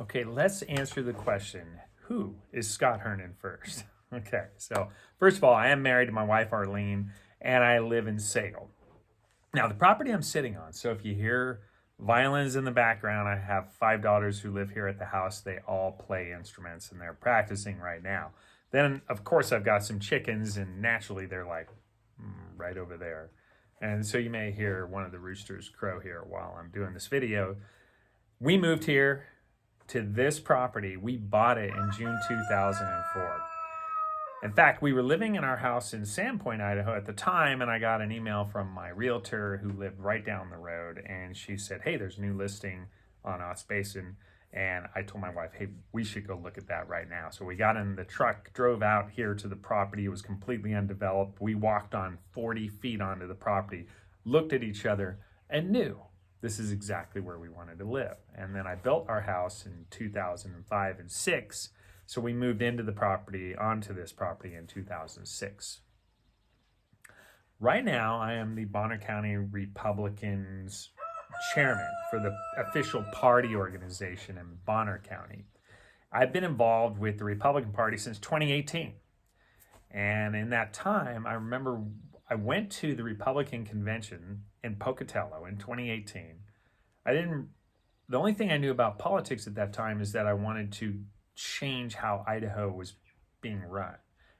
Okay, let's answer the question, who is Scott Herndon first? Okay, so first of all, I am married to my wife, Arlene, and I live in Sagal. Now, the property I'm sitting on, so if you hear violins in the background, I have 5 daughters who live here at the house. They all play instruments, and they're practicing right now. Then, of course, I've got some chickens, and naturally, they're like right over there. And so you may hear one of the roosters crow here while I'm doing this video. We moved here to this property. We bought it in June 2004. In fact, we were living in our house in Sandpoint, Idaho at the time, and I got an email from my realtor who lived right down the road, and she said, hey, there's a new listing on Otts Basin, and I told my wife, hey, we should go look at that right now. So we got in the truck, drove out here to the property. It was completely undeveloped. We walked on 40 feet onto the property, looked at each other, and knew this is exactly where we wanted to live. And then I built our house in 2005 and 6. So we moved into the property, onto this property in 2006. Right now, I am the Bonner County Republicans chairman for the official party organization in Bonner County. I've been involved with the Republican Party since 2018. And in that time, I remember I went to the Republican convention in Pocatello in 2018. The only thing I knew about politics at that time is that I wanted to change how Idaho was being run,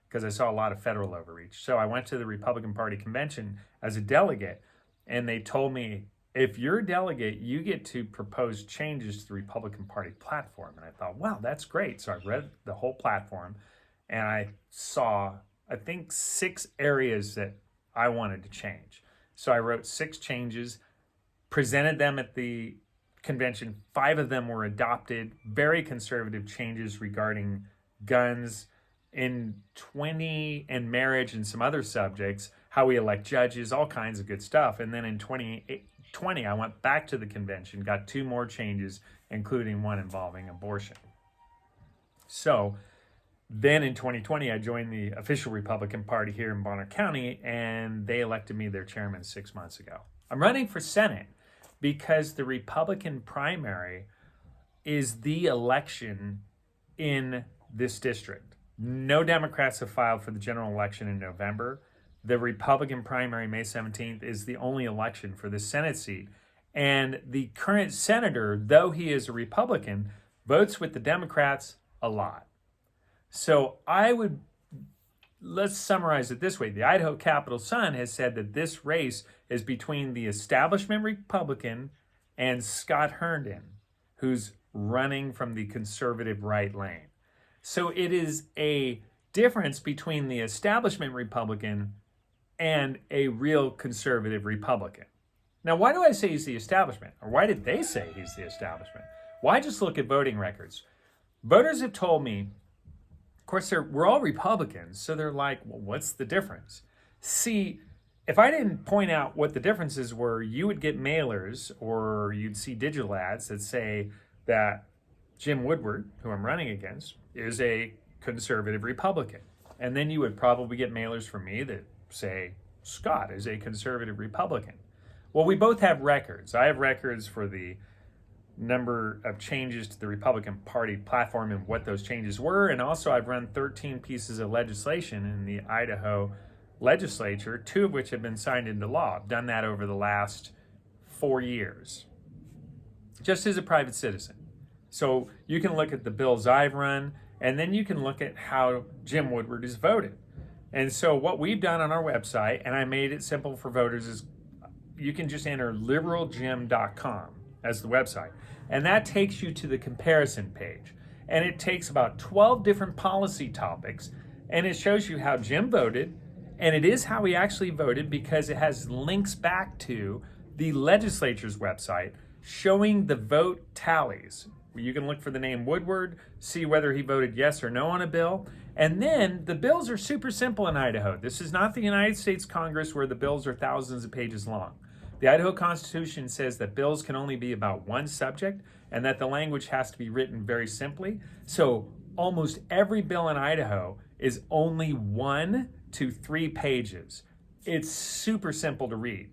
because I saw a lot of federal overreach. So I went to the Republican Party convention as a delegate, and they told me, if you're a delegate, you get to propose changes to the Republican Party platform. And I thought, wow, that's great. So I read the whole platform, and I saw, I think, 6 areas that I wanted to change. So I wrote 6 changes, presented them at the convention. 5 of them were adopted, very conservative changes regarding guns, in 20 and marriage and some other subjects, how we elect judges, all kinds of good stuff. And then in 2020, I went back to the convention, got 2 more changes, including one involving abortion. So then in 2020, I joined the official Republican Party here in Bonner County, and they elected me their chairman 6 months ago. I'm running for Senate because the Republican primary is the election in this district. No Democrats have filed for the general election in November. The Republican primary, May 17th, is the only election for the Senate seat. And the current senator, though he is a Republican, votes with the Democrats a lot. So let's summarize it this way. The Idaho Capital Sun has said that this race is between the establishment Republican and Scott Herndon, who's running from the conservative right lane. So it is a difference between the establishment Republican and a real conservative Republican. Now, why do I say he's the establishment? Or why did they say he's the establishment? Why just look at voting records? Voters have told me, of course, we're all Republicans, so they're like, well, what's the difference? See, if I didn't point out what the differences were, you would get mailers or you'd see digital ads that say that Jim Woodward, who I'm running against, is a conservative Republican. And then you would probably get mailers from me that say Scott is a conservative Republican. Well, we both have records. I have records for the number of changes to the Republican Party platform and what those changes were. And also I've run 13 pieces of legislation in the Idaho legislature, 2 of which have been signed into law. I've done that over the last 4 years, just as a private citizen. So you can look at the bills I've run, and then you can look at how Jim Woodward is voted. And so what we've done on our website, and I made it simple for voters, is you can just enter liberaljim.com as the website. And that takes you to the comparison page. And it takes about 12 different policy topics, and it shows you how Jim voted, and it is how he actually voted because it has links back to the legislature's website showing the vote tallies. You can look for the name Woodward, see whether he voted yes or no on a bill. And then the bills are super simple in Idaho. This is not the United States Congress where the bills are thousands of pages long. The Idaho Constitution says that bills can only be about one subject and that the language has to be written very simply. So almost every bill in Idaho is only 1 to 3 pages. It's super simple to read.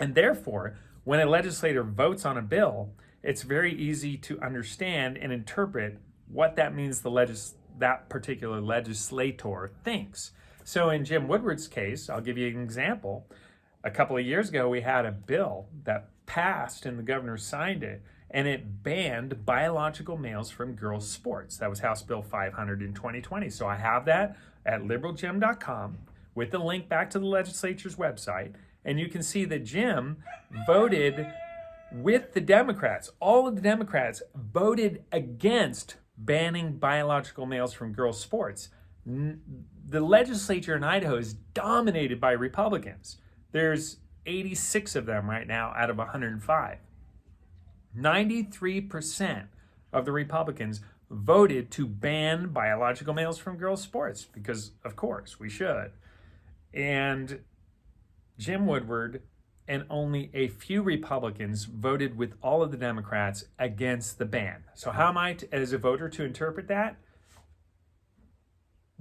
And therefore, when a legislator votes on a bill, it's very easy to understand and interpret what that means that particular legislator thinks. So in Jim Woodward's case, I'll give you an example. A couple of years ago, we had a bill that passed and the governor signed it, and it banned biological males from girls' sports. That was House Bill 500 in 2020. So I have that at liberalgym.com with the link back to the legislature's website, and you can see that Jim voted with the Democrats. All of the Democrats voted against banning biological males from girls' sports. The legislature in Idaho is dominated by Republicans. There's 86 of them right now out of 105. 93% of the Republicans voted to ban biological males from girls' sports because, of course, we should. And Jim Woodward and only a few Republicans voted with all of the Democrats against the ban. So how am I, as a voter, to interpret that?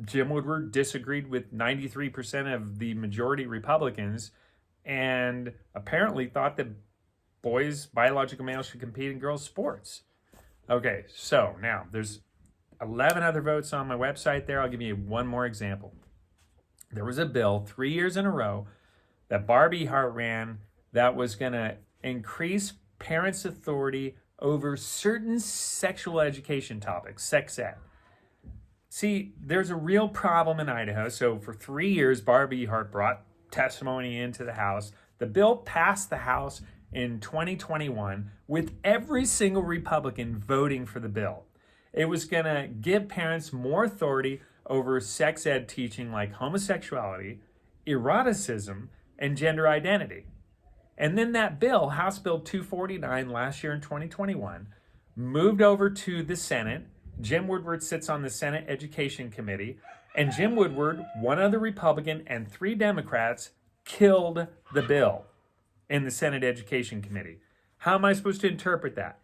Jim Woodward disagreed with 93% of the majority Republicans and apparently thought that biological males should compete in girls' sports. Okay, so now there's 11 other votes on my website there. I'll give you one more example. There was a bill 3 years in a row that Barb Ehart ran that was going to increase parents' authority over certain sexual education topics, sex ed. See, there's a real problem in Idaho. So for 3 years, Barb Ehart brought testimony into the House. The bill passed the House in 2021 with every single Republican voting for the bill. It was going to give parents more authority over sex ed teaching like homosexuality, eroticism, and gender identity. And then that bill, House Bill 249 last year in 2021, moved over to the Senate. Jim Woodward sits on the Senate Education Committee, and Jim Woodward, one other Republican, and 3 Democrats killed the bill in the Senate Education Committee. How am I supposed to interpret that?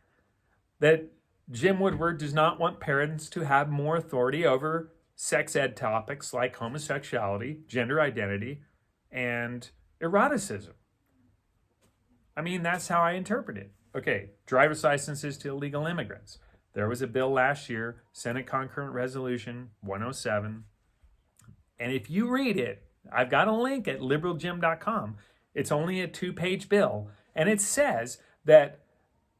That Jim Woodward does not want parents to have more authority over sex ed topics like homosexuality, gender identity, and eroticism. I mean, that's how I interpret it. Okay, driver's licenses to illegal immigrants. There was a bill last year, Senate Concurrent Resolution 107. And if you read it, I've got a link at liberalgym.com. It's only a 2-page bill. And it says that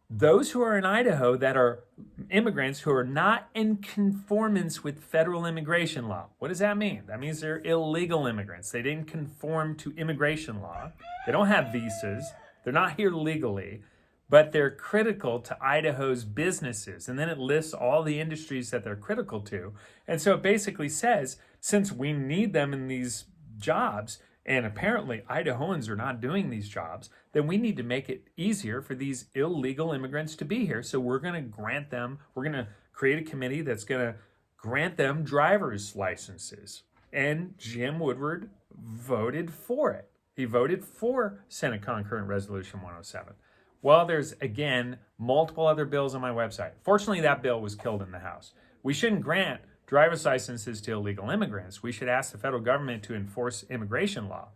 those who are in Idaho that are immigrants who are not in conformance with federal immigration law. What does that mean? That means they're illegal immigrants. They didn't conform to immigration law. They don't have visas. They're not here legally, but they're critical to Idaho's businesses. And then it lists all the industries that they're critical to. And so it basically says, since we need them in these jobs, and apparently Idahoans are not doing these jobs, then we need to make it easier for these illegal immigrants to be here. So we're going to grant them, we're going to create a committee that's going to grant them driver's licenses. And Jim Woodward voted for it. He voted for Senate Concurrent Resolution 107. Well, there's, again, multiple other bills on my website. Fortunately, that bill was killed in the House. We shouldn't grant driver's licenses to illegal immigrants. We should ask the federal government to enforce immigration law.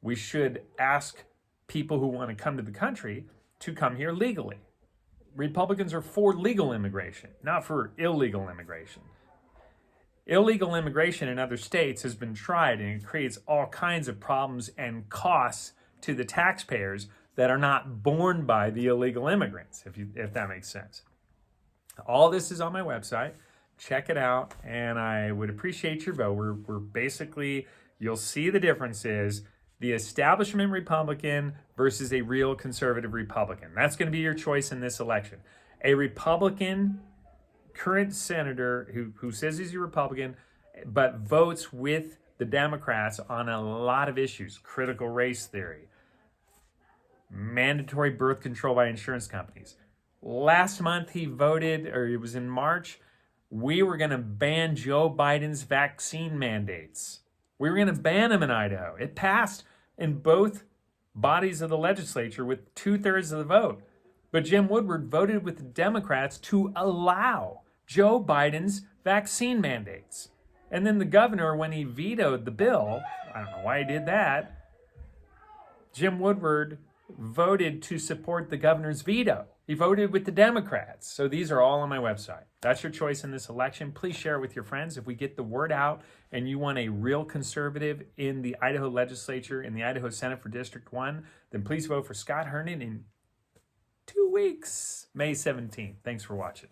We should ask people who want to come to the country to come here legally. Republicans are for legal immigration, not for illegal immigration. Illegal immigration in other states has been tried, and it creates all kinds of problems and costs to the taxpayers that are not borne by the illegal immigrants, if that makes sense. All this is on my website. Check it out, and I would appreciate your vote. We're basically, you'll see the difference is the establishment Republican versus a real conservative Republican. That's going to be your choice in this election. A Republican current senator who says he's a Republican, but votes with the Democrats on a lot of issues. Critical race theory, mandatory birth control by insurance companies. Last month he voted, or it was in March, we were going to ban Joe Biden's vaccine mandates. We were going to ban them in Idaho. It passed in both bodies of the legislature with 2/3 of the vote. But Jim Woodward voted with the Democrats to allow Joe Biden's vaccine mandates. And then the governor, when he vetoed the bill, I don't know why he did that, Jim Woodward voted to support the governor's veto. He voted with the Democrats. So these are all on my website. That's your choice in this election. Please share it with your friends. If we get the word out and you want a real conservative in the Idaho legislature, in the Idaho Senate for District 1, then please vote for Scott Herndon in 2 weeks, May 17th. Thanks for watching.